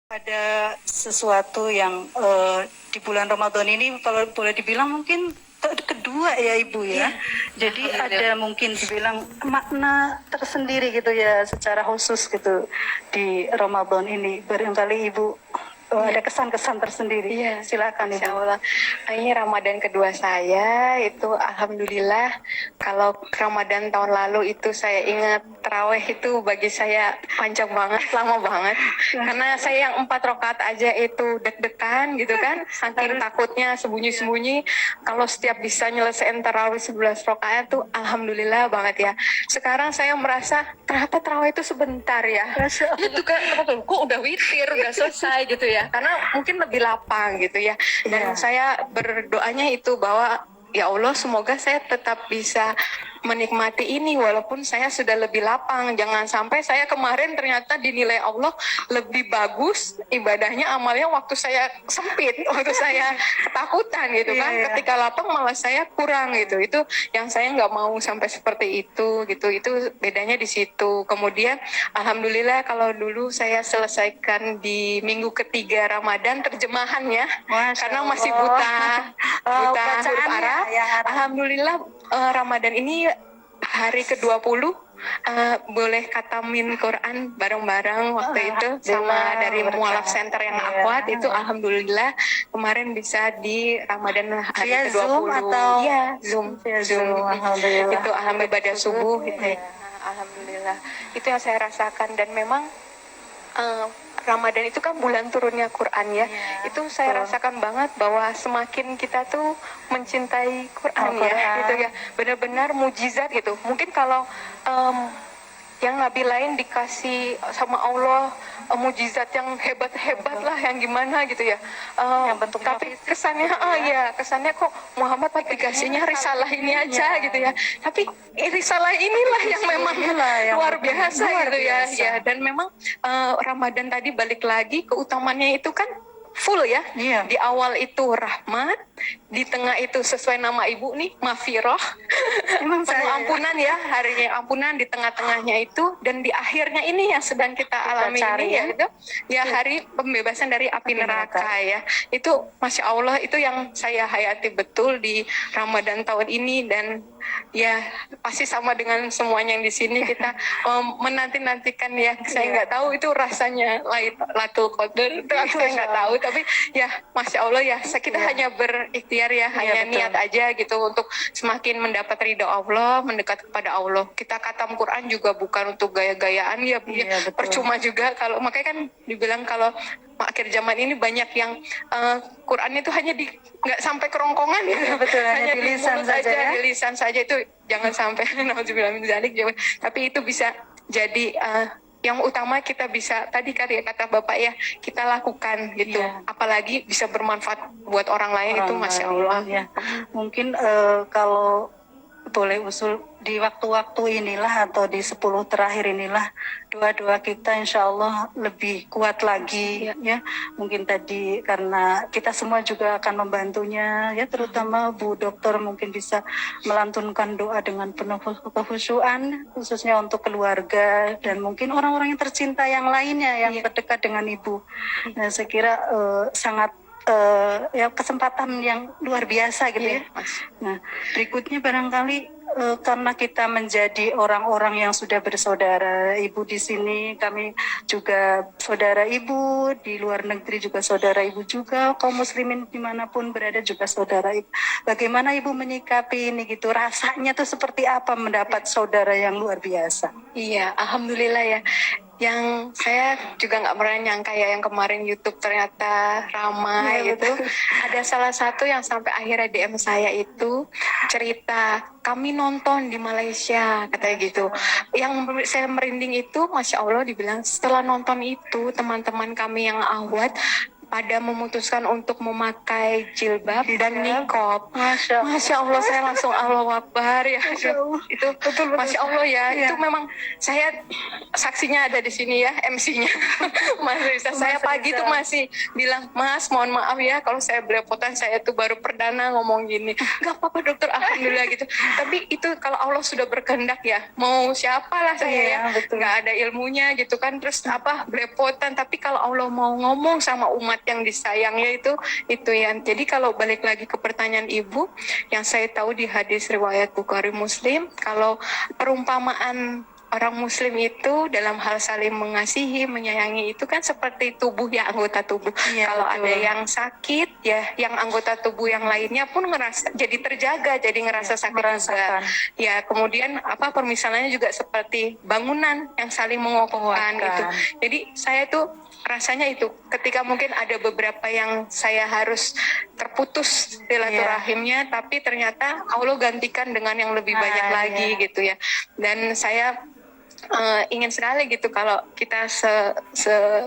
Ada sesuatu yang di bulan Ramadan ini kalau boleh dibilang mungkin kedua ya Ibu ya. Jadi ada mungkin dibilang makna tersendiri gitu ya secara khusus gitu di Ramadan ini. Barangkali Ibu ada kesan-kesan tersendiri. Iya, Silakan Ibu. Insya Allah. Ini Ramadan kedua saya, itu Alhamdulillah. Kalau Ramadan tahun lalu itu saya ingat terawih itu bagi saya panjang banget, lama banget. Karena saya yang 4 rakaat aja itu deg-degan gitu kan, saking takutnya sembunyi-sembunyi. Kalau setiap bisa nyelesain terawih 11 rakaat tuh Alhamdulillah banget ya. Sekarang saya merasa ternyata terawih itu sebentar ya. Itu kan kok udah witir, udah selesai gitu ya. Karena mungkin lebih lapang gitu ya. Dan saya berdoanya itu bahwa ya Allah semoga saya tetap bisa menikmati ini walaupun saya sudah lebih lapang. Jangan sampai saya kemarin ternyata dinilai Allah lebih bagus ibadahnya, amalnya waktu saya sempit, waktu saya ketakutan gitu kan. Ketika lapang malah saya kurang gitu. Itu yang saya nggak mau sampai seperti itu gitu. Itu bedanya di situ. Kemudian Alhamdulillah kalau dulu saya selesaikan di minggu ketiga Ramadan terjemahannya karena masih buta huruf Arab. Alhamdulillah Ramadan ini hari ke-20 boleh katamin Quran bareng-bareng waktu itu sama dari Mualaf Center yang Akwat itu Alhamdulillah kemarin bisa di Ramadan hari Via ke-20. Zoom atau Zoom. Alhamdulillah. Itu alhamdulillah ibadah subuh gitu ya. Alhamdulillah. Itu yang saya rasakan dan memang Ramadan itu kan bulan turunnya Quran ya. Itu saya rasakan banget bahwa semakin kita tuh mencintai Quran ya, gitu ya. Benar-benar mujizat gitu. Mungkin kalau yang nabi lain dikasih sama Allah mujizat yang hebat-hebat lah, yang gimana gitu ya. Tapi kesannya kesannya kok Muhammad dikasihnya risalah ini aja gitu ya. Tapi risalah inilah yang memang luar biasa gitu ya. Ya, dan memang Ramadan tadi balik lagi keutamannya itu kan full ya. Di awal itu rahmat, di tengah itu sesuai nama ibu nih mafiroh, penuh ampunan ya, harinya ampunan, di tengah-tengahnya itu, dan di akhirnya ini yang sedang kita alami ini ya itu ya hari pembebasan dari api neraka ya. Itu Masya Allah itu yang saya hayati betul di Ramadan tahun ini. Dan ya pasti sama dengan semuanya yang di sini kita menanti-nantikan ya. Saya nggak tahu itu rasanya Lailatul Qadar itu saya nggak tahu, tapi ya Masya Allah ya kita hanya berikhtiar ya, hanya niat aja gitu untuk semakin mendapat ridho Allah, mendekat kepada Allah. Kita khatam Quran juga bukan untuk gaya-gayaan ya, percuma juga kalau makanya kan dibilang kalau akhir zaman ini banyak yang Quran itu hanya di nggak sampai kerongkongan gitu. Hanya di lisan saja ya. Di lisan saja itu jangan sampai nauzubillah min dzalik, tapi itu bisa jadi yang utama kita bisa tadi kata Bapak ya, kita lakukan gitu. Apalagi bisa bermanfaat buat orang lain itu Masya Allah. Ya. Mungkin kalau boleh usul di waktu-waktu inilah atau di 10 terakhir inilah doa-doa kita insya Allah lebih kuat lagi ya. Mungkin tadi karena kita semua juga akan membantunya ya, terutama Bu Dokter mungkin bisa melantunkan doa dengan penuh kekhusyuan khususnya untuk keluarga dan mungkin orang-orang yang tercinta yang lainnya yang terdekat dengan Ibu. Nah, saya kira sangat ya kesempatan yang luar biasa gitu ya. Nah, berikutnya barangkali karena kita menjadi orang-orang yang sudah bersaudara, Ibu di sini, kami juga saudara Ibu, di luar negeri juga saudara Ibu juga, kaum muslimin dimanapun berada juga saudara Ibu. Bagaimana Ibu menyikapi ini gitu? Rasanya tuh seperti apa mendapat saudara yang luar biasa? Iya, Alhamdulillah ya. Yang saya juga nggak pernah nyangka ya, yang kemarin YouTube ternyata ramai gitu. Ada salah satu yang sampai akhirnya DM saya itu cerita, kami nonton di Malaysia, katanya gitu. Yang saya merinding itu, Masya Allah dibilang setelah nonton itu teman-teman kami yang awat pada memutuskan untuk memakai jilbab dan niqab. Masya Allah, saya langsung Allahu Akbar ya. Masya Allah. Itu betul, Masya Allah ya. Itu memang saya saksinya ada di sini ya, MC-nya. Mas Risa, saya pagi tuh masih bilang, Mas, mohon maaf ya kalau saya belepotan, saya tuh baru perdana ngomong gini. Gak apa-apa dokter, alhamdulillah gitu. Tapi itu kalau Allah sudah berkehendak ya, mau siapalah saya ya, nggak ada ilmunya gitu kan, terus belepotan. Tapi kalau Allah mau ngomong sama umat yang disayangnya itu ya. Jadi kalau balik lagi ke pertanyaan ibu, yang saya tahu di hadis riwayat Bukhari Muslim, kalau perumpamaan orang Muslim itu dalam hal saling mengasihi, menyayangi itu kan seperti tubuh ya, anggota tubuh. Kalau ada yang sakit ya, yang anggota tubuh yang lainnya pun ngerasa jadi terjaga, jadi ngerasa sakit juga. Ya, kemudian permisalannya juga seperti bangunan yang saling mengokohkan gitu. Jadi saya tuh rasanya itu ketika mungkin ada beberapa yang saya harus terputus silaturahimnya, tapi ternyata Allah gantikan dengan yang lebih banyak lagi gitu ya. Dan saya ingin sekali gitu kalau kita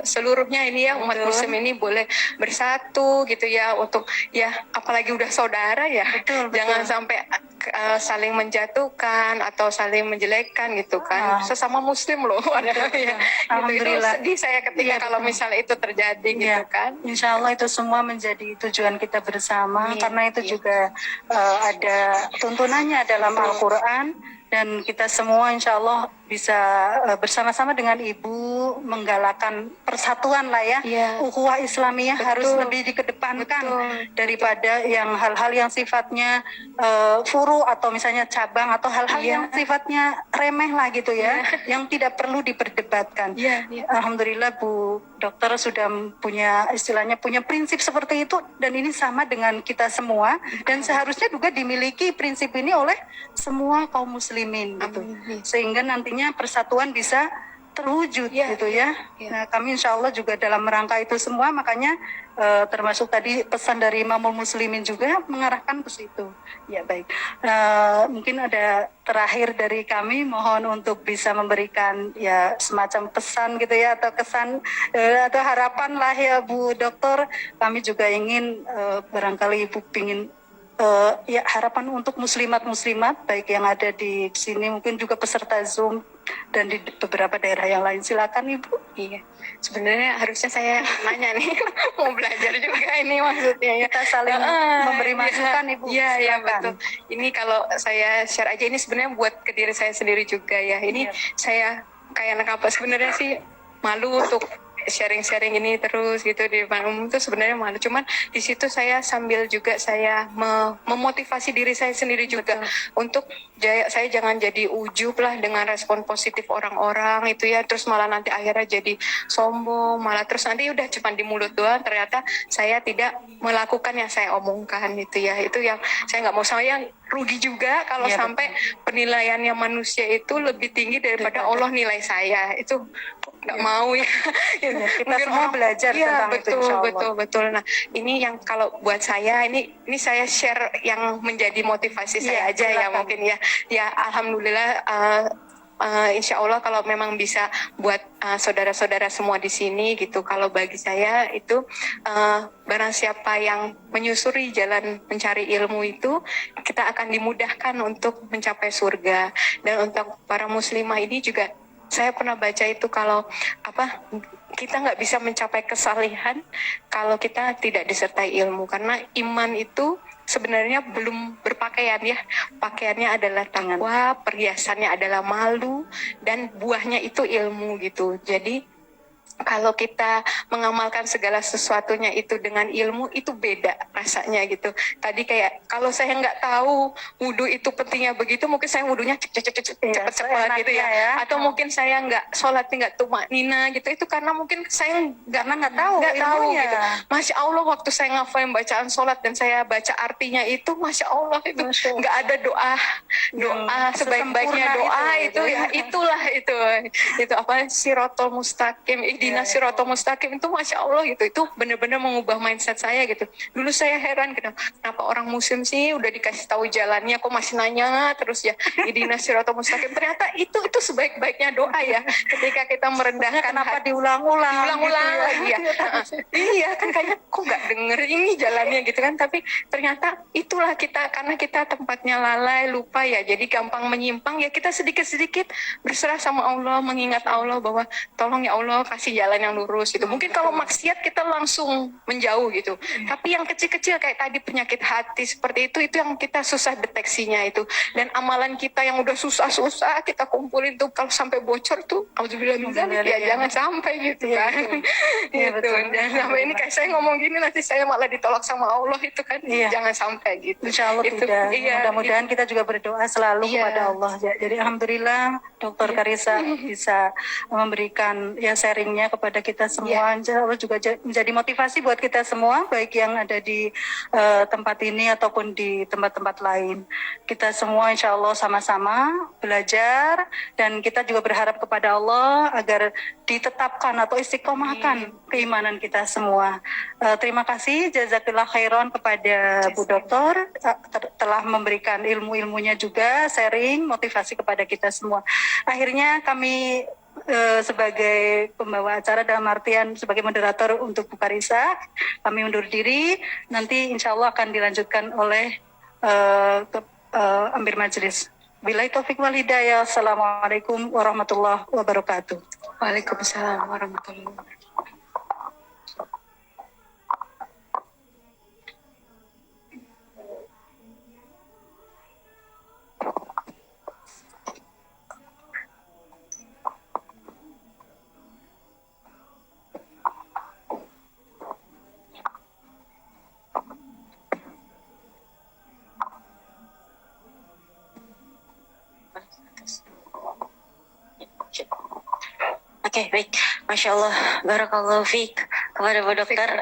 seluruhnya ini ya, umat Muslim ini boleh bersatu gitu ya, untuk ya apalagi udah saudara ya, jangan sampai saling menjatuhkan atau saling menjelekkan gitu kan, sesama Muslim loh. Alhamdulillah. Itu sedih saya ketika kalau misalnya itu terjadi gitu kan. Insya Allah itu semua menjadi tujuan kita bersama, karena itu juga ada tuntunannya dalam Al-Quran. Dan kita semua insya Allah bisa bersama-sama dengan Ibu menggalakkan persatuan lah ya. Ukhuwah Islamiyah harus lebih dikedepankan daripada yang hal-hal yang sifatnya furu atau misalnya cabang atau hal-hal yang sifatnya remeh lah gitu ya, yang tidak perlu diperdebatkan. Alhamdulillah Bu Dokter sudah punya istilahnya punya prinsip seperti itu, dan ini sama dengan kita semua, dan seharusnya juga dimiliki prinsip ini oleh semua kaum muslimin gitu. Sehingga nantinya persatuan bisa terwujud gitu ya. Nah, kami insya Allah juga dalam rangka itu semua, makanya termasuk tadi pesan dari Imamul Muslimin juga mengarahkan ke situ. Ya baik. Mungkin ada terakhir dari kami, mohon untuk bisa memberikan ya semacam pesan gitu ya, atau kesan atau harapan lah ya Bu Dokter. Kami juga ingin barangkali Ibu ingin ya harapan untuk muslimat-muslimat baik yang ada di sini, mungkin juga peserta Zoom dan di beberapa daerah yang lain. Silakan Ibu. Iya, sebenarnya harusnya saya nanya nih, mau belajar juga ini maksudnya ya. Kita saling memberi masukan Ibu. Iya betul. Ini kalau saya share aja, ini sebenarnya buat ke diri saya sendiri juga ya. Ini saya kayak anak apa sebenarnya sih, malu untuk sharing-sharing ini terus gitu di depan umum tuh sebenarnya malu. Cuman di situ saya sambil juga saya memotivasi diri saya sendiri juga untuk saya jangan jadi ujub lah dengan respon positif orang-orang itu ya, terus malah nanti akhirnya jadi sombong, malah terus nanti udah cuma di mulut doang, ternyata saya tidak melakukan yang saya omongkan itu ya. Itu yang saya nggak mau, saya rugi juga kalau sampai penilaiannya manusia itu lebih tinggi daripada Allah nilai saya. Itu nggak mau ya. Kita semua belajar tentang itu, insya Allah. Betul. Nah, ini yang kalau buat saya ini saya share yang menjadi motivasi saya aja ya mungkin ya. Ya alhamdulillah. Insya Allah kalau memang bisa buat saudara-saudara semua di sini gitu. Kalau bagi saya itu barang siapa yang menyusuri jalan mencari ilmu itu, kita akan dimudahkan untuk mencapai surga. Dan untuk para muslimah ini juga saya pernah baca itu kalau kita nggak bisa mencapai kesalihan kalau kita tidak disertai ilmu, karena iman itu sebenarnya belum berpakaian ya. Pakaiannya adalah takwa, perhiasannya adalah malu, dan buahnya itu ilmu gitu. Jadi kalau kita mengamalkan segala sesuatunya itu dengan ilmu, itu beda rasanya gitu. Tadi kayak kalau saya nggak tahu wudhu itu pentingnya begitu, mungkin saya wudhunya cepet-cepet gitu ya. Atau mungkin saya nggak sholat nggak tumaknina gitu, itu karena mungkin saya nggak tahu gitu. Masya Allah, waktu saya ngafalin bacaan sholat dan saya baca artinya itu, Masya Allah itu nggak ada doa sebaik-baiknya doa itu ya, itulah itu apa, sirotol mustaqim, ihdinas siratal mustaqim itu Masya Allah gitu, itu benar-benar mengubah mindset saya gitu. Dulu saya heran kenapa orang muslim sih udah dikasih tahu jalannya kok masih nanya terus ya ihdinas siratal mustaqim. Ternyata itu sebaik-baiknya doa ya, ketika kita merendahkan Kenapa hati. diulang-ulang Diulang-ulang gitu lagi ya. Iya kan, kayaknya kok nggak denger ini jalannya gitu kan, tapi ternyata itulah kita, karena kita tempatnya lalai, lupa ya, jadi gampang menyimpang ya. Kita sedikit-sedikit berserah sama Allah, mengingat Allah bahwa tolong ya Allah kasih jalan yang lurus gitu. Mungkin kalau maksiat kita langsung menjauh gitu, tapi yang kecil-kecil kayak tadi penyakit hati seperti itu yang kita susah deteksinya itu. Dan amalan kita yang udah susah-susah kita kumpulin tuh, kalau sampai bocor tuh auzubillah min dzalik ya, jangan sampai gitu kan. Gitu. Jangan sampai ini kayak saya ngomong gini nanti saya malah ditolak sama Allah itu kan. Jangan sampai gitu. Insya Allah Itu, tidak. iya, Mudah-mudahan kita juga berdoa selalu kepada Allah. Jadi alhamdulillah Dr. Karissa bisa memberikan ya sharingnya kepada kita semua. Insya Allah juga menjadi motivasi buat kita semua, baik yang ada di tempat ini ataupun di tempat-tempat lain. Kita semua insya Allah sama-sama belajar, dan kita juga berharap kepada Allah agar ditetapkan atau istiqomahkan keimanan kita semua. Terima kasih jazakallah khairan kepada Bu Dokter telah memberikan ilmu-ilmunya juga, sharing motivasi kepada kita semua. Akhirnya kami sebagai pembawa acara, dalam artian sebagai moderator untuk Bu Karissa, kami undur diri. Nanti insya Allah akan dilanjutkan oleh Amir Majelis. Billahi taufiq wal hidayah. Assalamualaikum warahmatullahi wabarakatuh. Waalaikumsalam warahmatullahi wabarakatuh. Oke, baik. Masya Allah, barakallahu fiik kepada Bu Dokter.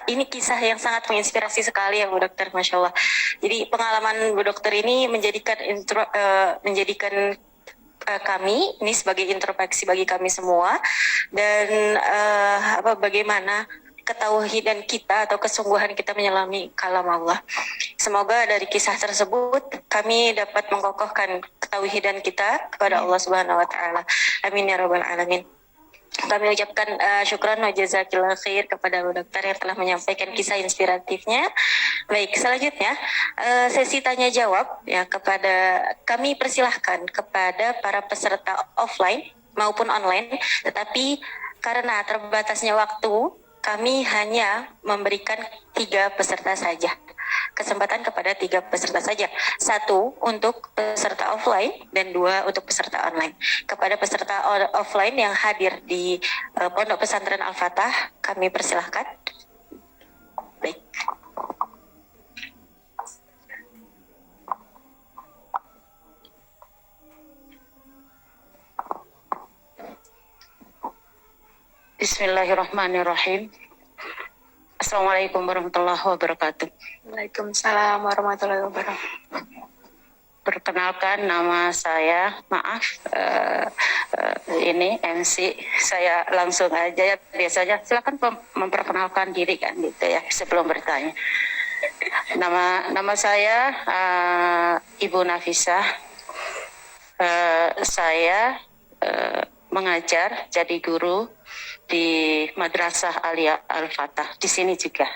Ini kisah yang sangat menginspirasi sekali ya Bu Dokter, Masya Allah. Jadi pengalaman Bu Dokter ini menjadikan kami ini sebagai introspeksi bagi kami semua, dan bagaimana ketauhidan kita atau kesungguhan kita menyelami kalam Allah. Semoga dari kisah tersebut kami dapat mengkokohkan ketauhidan kita kepada Allah Subhanahu wa taala. Amin ya rabbal alamin. Kami ucapkan syukran wa jazakillah khair kepada Bu Dokter yang telah menyampaikan kisah inspiratifnya. Baik, selanjutnya sesi tanya jawab ya, kepada kami persilahkan kepada para peserta offline maupun online, tetapi karena terbatasnya waktu, kami hanya memberikan 3 peserta saja. Kesempatan kepada 3 peserta saja. 1 untuk peserta offline dan 2 untuk peserta online. Kepada peserta offline yang hadir di Pondok Pesantren Al-Fatah, kami persilahkan. Baik. Bismillahirrahmanirrahim. Assalamualaikum warahmatullahi wabarakatuh. Waalaikumsalam warahmatullahi wabarakatuh. Perkenalkan, nama saya, ini MC, saya langsung aja ya, biasanya silakan memperkenalkan diri kan gitu ya sebelum bertanya. Nama saya Ibu Nafisah. Saya mengajar, jadi guru di Madrasah Aliyah Al-Fatah di sini juga.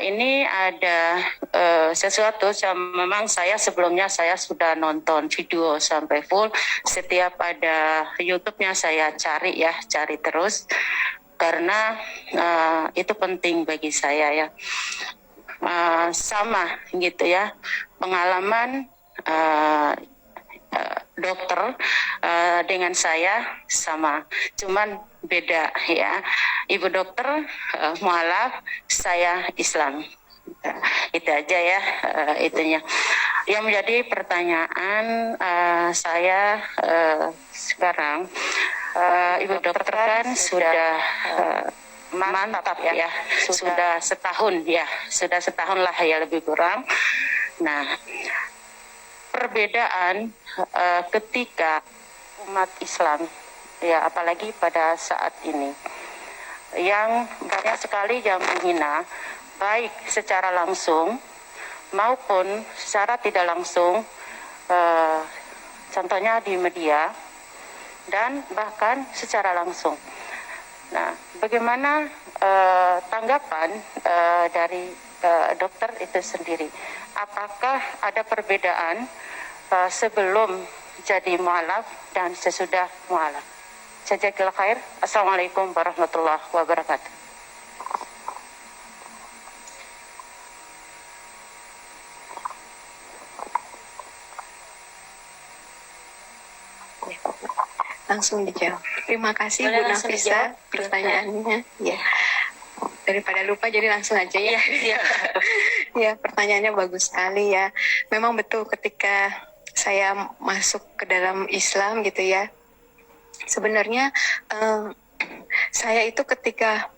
Ini ada sesuatu yang memang saya sebelumnya saya sudah nonton video sampai full. Setiap ada YouTube-nya saya cari terus karena itu penting bagi saya ya. Sama gitu ya, pengalaman dokter dengan saya sama, cuman beda ya. Ibu dokter mualaf, saya Islam. Itu aja ya itunya. Yang menjadi pertanyaan saya sekarang, Ibu dokter kan sudah mantap ya, sudah setahun lah ya lebih kurang. Nah, perbedaan ketika umat Islam, ya apalagi pada saat ini, yang banyak sekali yang menghina, baik secara langsung maupun secara tidak langsung, contohnya di media dan bahkan secara langsung. Nah, bagaimana tanggapan dari dokter itu sendiri? Apakah ada perbedaan sebelum jadi mualaf dan sesudah mualaf? Jazakillah khair. Assalamualaikum warahmatullahi wabarakatuh. Langsung dijawab. Terima kasih Boleh Bu langsung Nafisa dijawab? pertanyaannya. Ya. Daripada lupa jadi langsung aja ya. Iya. Ya, pertanyaannya bagus sekali ya. Memang betul ketika saya masuk ke dalam Islam gitu ya. Sebenarnya saya itu ketika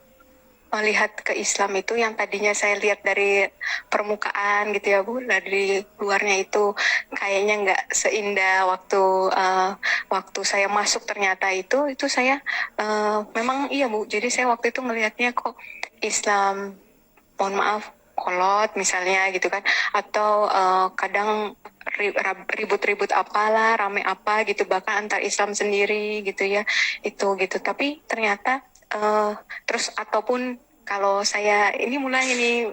melihat ke Islam itu yang tadinya saya lihat dari permukaan gitu ya Bu, dari luarnya itu kayaknya nggak seindah waktu saya masuk, ternyata itu saya memang iya Bu. Jadi saya waktu itu ngelihatnya kok Islam, mohon maaf, kolot misalnya gitu kan, atau kadang ribut-ribut apalah, rame apa gitu, bahkan antar Islam sendiri gitu ya, itu gitu. Tapi ternyata terus ataupun kalau saya ini mulai ini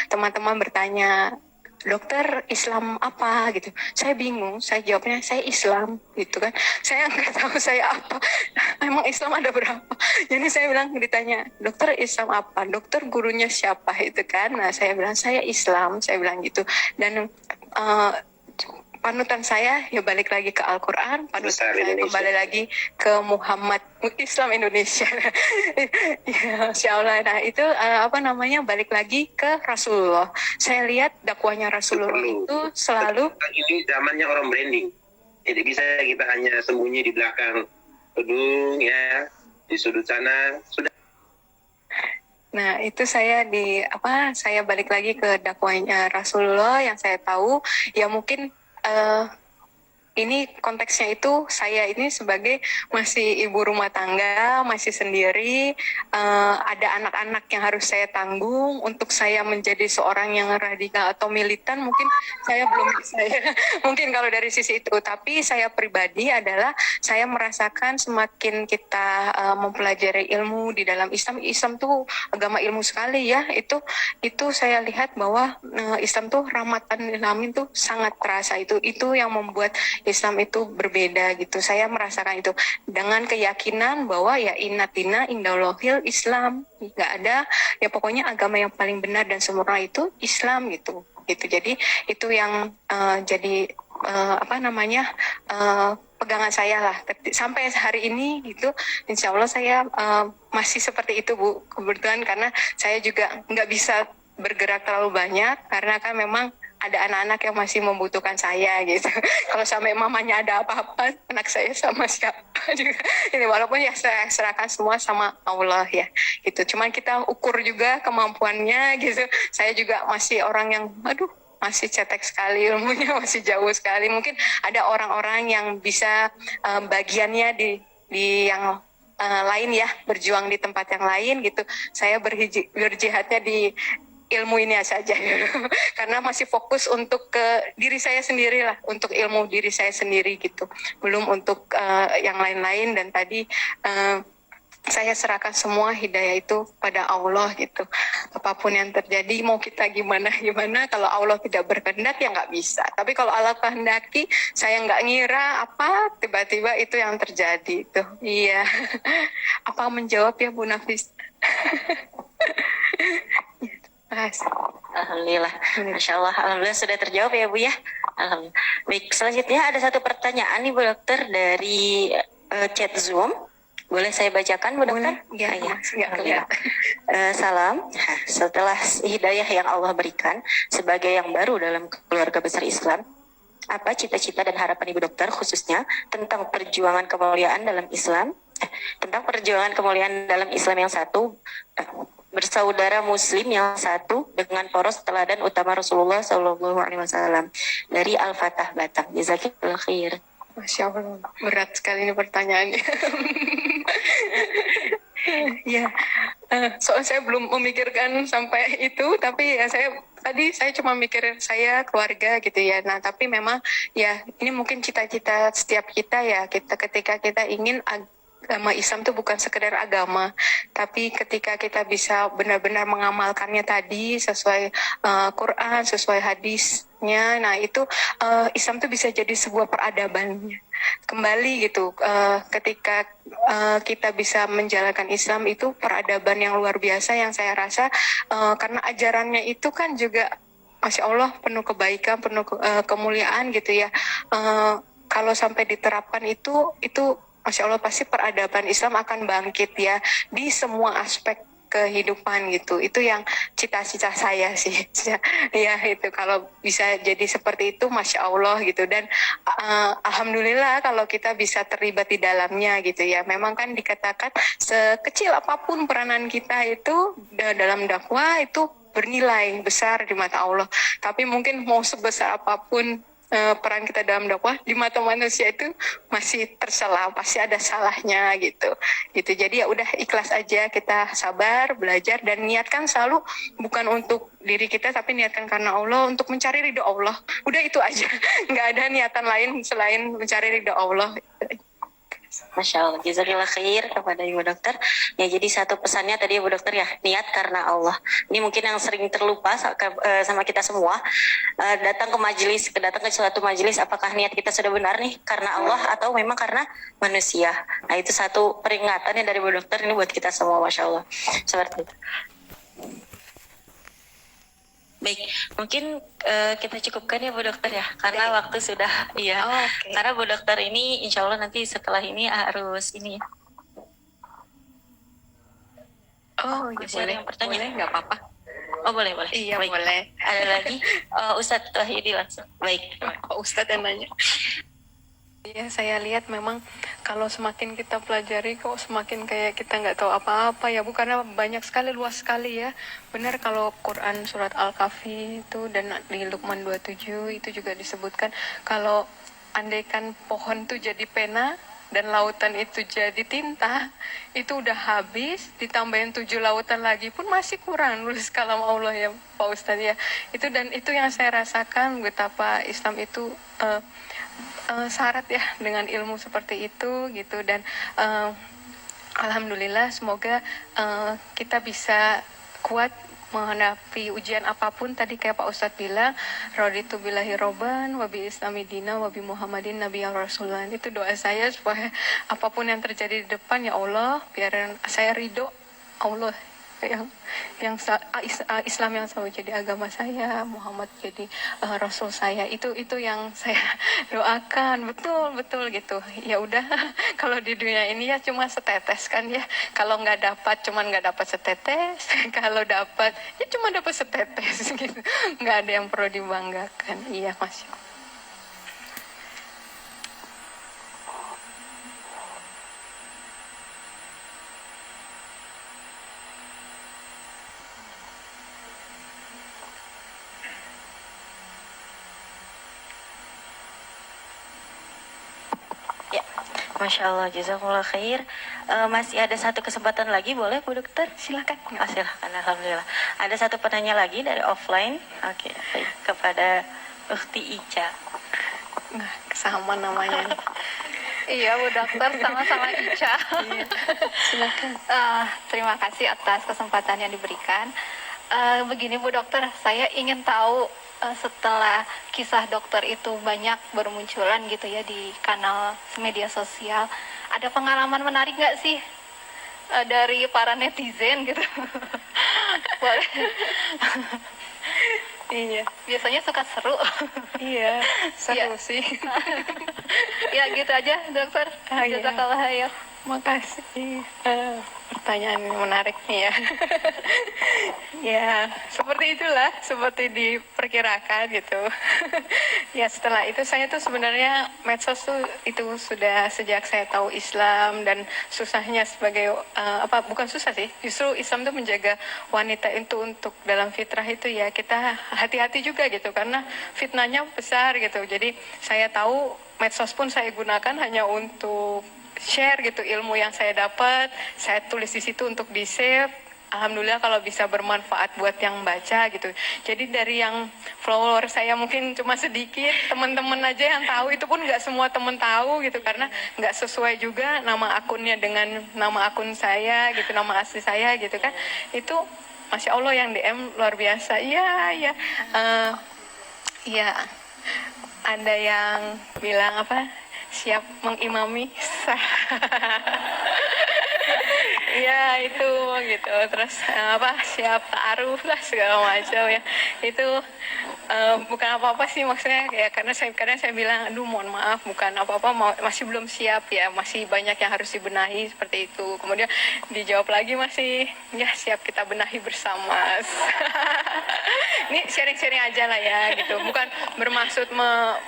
teman-teman bertanya, dokter Islam apa gitu, saya bingung, saya jawabnya saya Islam gitu kan, saya nggak tahu saya apa. Emang Islam ada berapa? Jadi saya bilang, ditanya dokter Islam apa, dokter gurunya siapa itu kan, nah saya bilang saya Islam, saya bilang gitu. Dan panutan saya ya balik lagi ke Al-Quran, panutan saya kembali lagi ke Muhammad, Islam Indonesia. Ya, Insya Allah. Nah itu balik lagi ke Rasulullah. Saya lihat dakwanya Rasulullah itu selalu. Ini zamannya orang branding. Jadi bisa kita hanya sembunyi di belakang gedung ya, di sudut sana sudah. Nah, itu saya balik lagi ke dakwahnya Rasulullah yang saya tahu, ya mungkin ini konteksnya itu saya ini sebagai masih ibu rumah tangga, masih sendiri, ada anak-anak yang harus saya tanggung. Untuk saya menjadi seorang yang radikal atau militan mungkin saya belum bisa ya. Mungkin kalau dari sisi itu, tapi saya pribadi adalah saya merasakan semakin kita mempelajari ilmu di dalam Islam. Islam tuh agama ilmu sekali ya. Itu saya lihat bahwa Islam tuh rahmatan lil alamin tuh sangat terasa. Itu yang membuat Islam itu berbeda gitu. Saya merasakan itu dengan keyakinan bahwa ya inna dina indallahil Islam. Nggak ada ya, pokoknya agama yang paling benar dan sempurna itu Islam gitu. Jadi itu yang jadi pegangan saya lah sampai hari ini gitu. Insya Allah saya masih seperti itu Bu, kebetulan karena saya juga nggak bisa bergerak terlalu banyak karena kan memang ada anak-anak yang masih membutuhkan saya gitu. Kalau sampai mamanya ada apa-apa, anak saya sama siapa juga. Ini walaupun ya saya serahkan semua sama Allah ya gitu. Cuman kita ukur juga kemampuannya gitu. Saya juga masih orang yang masih cetek sekali ilmunya, masih jauh sekali. Mungkin ada orang-orang yang bisa bagiannya di yang lain ya, berjuang di tempat yang lain gitu. Saya berjihadnya di ilmu ini saja karena masih fokus untuk ke diri saya sendiri lah, untuk ilmu diri saya sendiri gitu, belum untuk yang lain-lain. Dan tadi saya serahkan semua hidayah itu pada Allah gitu. Apapun yang terjadi, mau kita gimana, kalau Allah tidak berkehendak ya nggak bisa. Tapi kalau Allah kehendaki, saya nggak ngira apa tiba-tiba itu yang terjadi itu. Iya. Apa menjawab ya Bu Nafis? Alhamdulillah, Masya Allah, Alhamdulillah sudah terjawab ya Bu ya. Alhamdulillah. Baik, selanjutnya ada satu pertanyaan nih Bu Dokter dari chat Zoom. Boleh saya bacakan Bu Dokter? Ya. Salam. Setelah hidayah yang Allah berikan sebagai yang baru dalam keluarga besar Islam, apa cita-cita dan harapan Ibu Dokter khususnya tentang perjuangan kemuliaan dalam Islam, tentang perjuangan kemuliaan dalam Islam yang satu, bersaudara Muslim yang satu dengan poros teladan utama Rasulullah SAW, dari Al-Fatah Batam. Jazakillah khair. Masya Allah, berat sekali ini pertanyaannya. Ya, soalnya saya belum memikirkan sampai itu, tapi ya saya cuma mikirin saya, keluarga gitu ya. Nah, tapi memang ya ini mungkin cita-cita setiap kita ya, ketika kita ingin agama Islam itu bukan sekedar agama, tapi ketika kita bisa benar-benar mengamalkannya tadi sesuai Quran, sesuai hadisnya, nah itu Islam itu bisa jadi sebuah peradaban. Kembali gitu, ketika kita bisa menjalankan Islam itu peradaban yang luar biasa yang saya rasa karena ajarannya itu kan juga Masya Allah penuh kebaikan, penuh kemuliaan gitu ya. Kalau sampai diterapkan itu Masya Allah pasti peradaban Islam akan bangkit ya di semua aspek kehidupan gitu. Itu yang cita-cita saya sih. Ya itu kalau bisa jadi seperti itu Masya Allah gitu. Dan Alhamdulillah kalau kita bisa terlibat di dalamnya gitu ya. Memang kan dikatakan sekecil apapun peranan kita itu dalam dakwah itu bernilai besar di mata Allah. Tapi mungkin mau sebesar apapun peran kita dalam dakwah di mata manusia itu masih tercela, pasti ada salahnya gitu. Jadi ya udah ikhlas aja, kita sabar, belajar dan niatkan selalu bukan untuk diri kita tapi niatkan karena Allah, untuk mencari ridho Allah. Udah itu aja, nggak ada niatan lain selain mencari ridho Allah. Masya Allah, jazakallah khair kepada Ibu Dokter. Ya, jadi satu pesannya tadi Ibu Dokter ya, niat karena Allah. Ini mungkin yang sering terlupa sama kita semua. Datang ke suatu majelis, apakah niat kita sudah benar nih karena Allah atau memang karena manusia. Nah, itu satu peringatannya dari Ibu Dokter ini buat kita semua, Masya Allah. Seperti itu. Baik, mungkin kita cukupkan ya Bu Dokter ya, karena waktu sudah iya. Okay. Karena Bu Dokter ini insya Allah nanti setelah ini harus ini. Oh, ya Masih ada boleh, yang bertanya? boleh, nggak apa-apa. Oh boleh. Iya, Baik. boleh. Ada lagi? Ustadz Wahyudi langsung. Baik. Pak Ustadz yang nanya. Ya, saya lihat memang kalau semakin kita pelajari kok semakin kayak kita nggak tahu apa-apa ya Bu, karena banyak sekali, luas sekali ya. Benar kalau Quran surat Al-Kahfi itu dan di Luqman 27 itu juga disebutkan kalau andaikan pohon itu jadi pena dan lautan itu jadi tinta, itu udah habis, ditambahin 7 lautan lagi pun masih kurang nulis kalam Allah ya Pak Ustadz ya. Dan itu yang saya rasakan betapa Islam itu syarat ya dengan ilmu seperti itu gitu. Dan alhamdulillah semoga kita bisa kuat menghadapi ujian apapun. Tadi kayak Pak Ustadz bilang, raditu billahi robban wa bi islami dina wa bi Muhammadin nabiyyan rasulullah. Itu doa saya supaya apapun yang terjadi di depan ya Allah, biar saya ridho Allah yang Islam yang selalu jadi agama saya, Muhammad jadi Rasul saya. Itu yang saya doakan, betul gitu. Ya udah, kalau di dunia ini ya cuma setetes kan ya. Kalau nggak dapat setetes. Kalau dapat ya cuma dapat setetes gitu. Nggak ada yang perlu dibanggakan. Iya, Masya Allah. Masya Allah, jazakumullah khair. Masih ada satu kesempatan lagi, boleh Bu Dokter? Silakan. Silakan, alhamdulillah. Ada satu penanya lagi dari offline. Oke, baik. Kepada Ukhti Ica. Nah, sama namanya. Iya Bu Dokter, sama-sama Ica. Iya. Silakan. Terima kasih atas kesempatan yang diberikan. Begini Bu Dokter, saya ingin tahu setelah kisah dokter itu banyak bermunculan gitu ya di kanal media sosial, ada pengalaman menarik nggak sih dari para netizen gitu? Boleh. Iya. Biasanya suka seru. Iya, seru Iya. sih. Ya gitu aja Dokter. Iya. Jazakallah khair. Makasih. Pertanyaan menarik nih ya. Ya, seperti itulah, seperti diperkirakan gitu. Ya, setelah itu saya tuh sebenarnya medsos tuh itu sudah sejak saya tahu Islam dan susahnya sebagai bukan susah sih. Justru Islam tuh menjaga wanita itu untuk dalam fitrah itu ya kita hati-hati juga gitu karena fitnahnya besar gitu. Jadi saya tahu medsos pun saya gunakan hanya untuk share gitu ilmu yang saya dapat, saya tulis di situ untuk di save. Alhamdulillah kalau bisa bermanfaat buat yang baca gitu. Jadi dari yang follower saya mungkin cuma sedikit, teman-teman aja yang tahu, itu pun nggak semua teman tahu gitu karena nggak sesuai juga nama akunnya dengan nama akun saya gitu, nama asli saya gitu kan. Itu Masya Allah yang DM luar biasa. Iya, iya. Iya. Ada yang bilang siap mengimami ya itu gitu terus siap ta'aruf lah segala macam ya itu bukan apa-apa sih maksudnya ya karena saya bilang aduh mohon maaf bukan apa-apa masih belum siap ya masih banyak yang harus dibenahi seperti itu kemudian dijawab lagi masih ya siap kita benahi bersama. Ini sharing-sharing aja lah ya gitu bukan bermaksud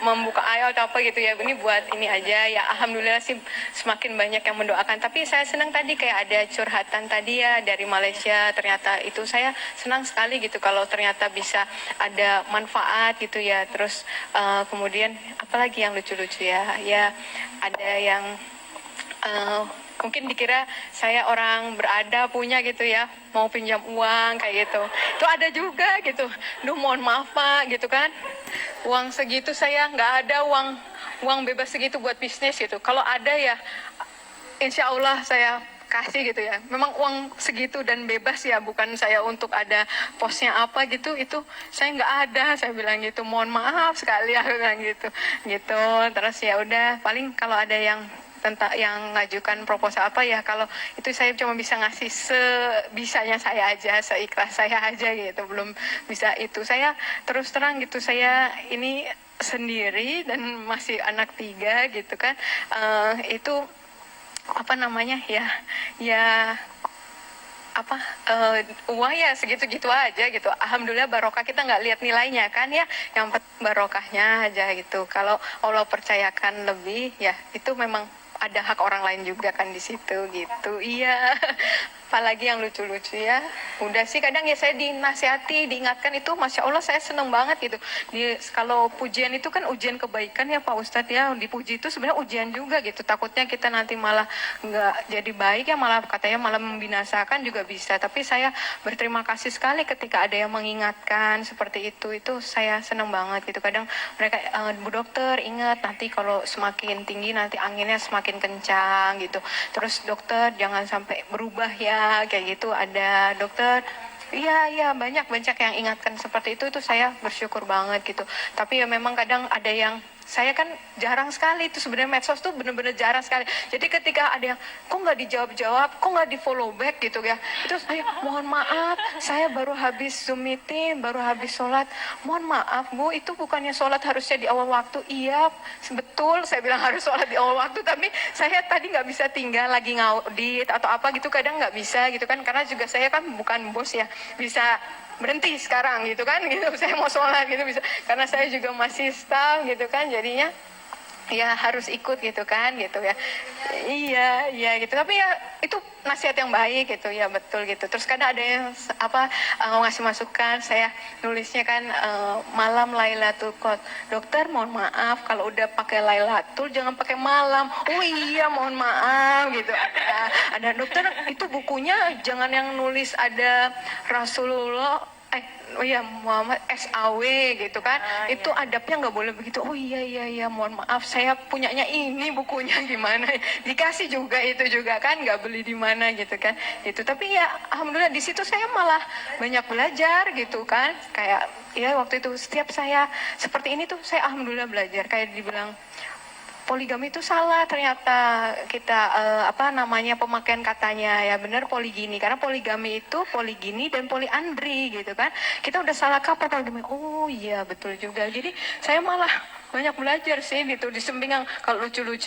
membuka ayo atau apa gitu ya ini buat ini aja ya alhamdulillah sih semakin banyak yang mendoakan tapi saya senang tadi kayak ada curhatan tadi ya dari Malaysia ternyata itu saya senang sekali gitu kalau ternyata bisa ada manfaat gitu ya terus kemudian apalagi yang lucu-lucu ya ada yang mungkin dikira saya orang berada punya gitu ya mau pinjam uang kayak gitu itu ada juga gitu duh mohon maaf Pak gitu kan uang segitu saya nggak ada uang bebas segitu buat bisnis gitu kalau ada ya insya Allah saya kasih gitu ya memang uang segitu dan bebas ya bukan saya untuk ada posnya apa gitu itu saya nggak ada saya bilang gitu mohon maaf sekali aku bilang gitu terus ya udah paling kalau ada yang tentang yang ngajukan proposal apa ya kalau itu saya cuma bisa ngasih sebisanya saya aja seikhlas saya aja gitu belum bisa itu saya terus terang gitu saya ini sendiri dan masih anak 3 gitu kan itu uang ya segitu-gitu aja gitu alhamdulillah barokah kita nggak lihat nilainya kan ya yang barokahnya aja gitu kalau Allah percayakan lebih ya itu memang ada hak orang lain juga kan di situ gitu iya apalagi yang lucu-lucu ya udah sih kadang ya saya dinasihati diingatkan itu Masya Allah saya seneng banget gitu kalau pujian itu kan ujian kebaikan ya Pak Ustadz ya dipuji itu sebenarnya ujian juga gitu takutnya kita nanti malah nggak jadi baik ya malah katanya malah membinasakan juga bisa tapi saya berterima kasih sekali ketika ada yang mengingatkan seperti itu saya seneng banget gitu kadang mereka Bu Dokter ingat nanti kalau semakin tinggi nanti anginnya semakin kencang gitu terus dokter jangan sampai berubah ya kayak gitu ada dokter iya banyak yang ingatkan seperti itu saya bersyukur banget gitu tapi ya memang kadang ada yang saya kan jarang sekali itu sebenarnya medsos tuh bener-bener jarang sekali jadi ketika ada yang kok nggak dijawab kok nggak di follow back gitu ya itu saya mohon maaf saya baru habis Zoom meeting baru habis sholat mohon maaf Bu itu bukannya sholat harusnya di awal waktu iya betul saya bilang harus sholat di awal waktu tapi saya tadi nggak bisa tinggal lagi ngaudit atau apa gitu kadang nggak bisa gitu kan karena juga saya kan bukan bos ya bisa berhenti sekarang gitu kan gitu saya mau sholat gitu bisa karena saya juga masih staff gitu kan jadinya ya harus ikut gitu kan gitu ya iya gitu tapi ya itu nasihat yang baik gitu ya betul gitu terus kadang ada yang ngasih masukan saya nulisnya kan malam Lailatul Qadar dokter mohon maaf kalau udah pakai Lailatul jangan pakai malam oh iya mohon maaf gitu ada dokter itu bukunya jangan yang nulis ada Rasulullah Muhammad SAW gitu kan itu adabnya nggak boleh begitu oh iya mohon maaf saya punyanya ini bukunya gimana dikasih juga itu juga kan nggak beli di mana gitu kan itu tapi ya alhamdulillah di situ saya malah banyak belajar gitu kan kayak ya waktu itu setiap saya seperti ini tuh saya alhamdulillah belajar kayak dibilang poligami itu salah ternyata kita pemakaian katanya ya benar poligini karena poligami itu poligini dan poliandri gitu kan kita udah salah kapan poligami oh iya betul juga jadi saya malah banyak belajar sih gitu di samping yang kalau lucu-lucu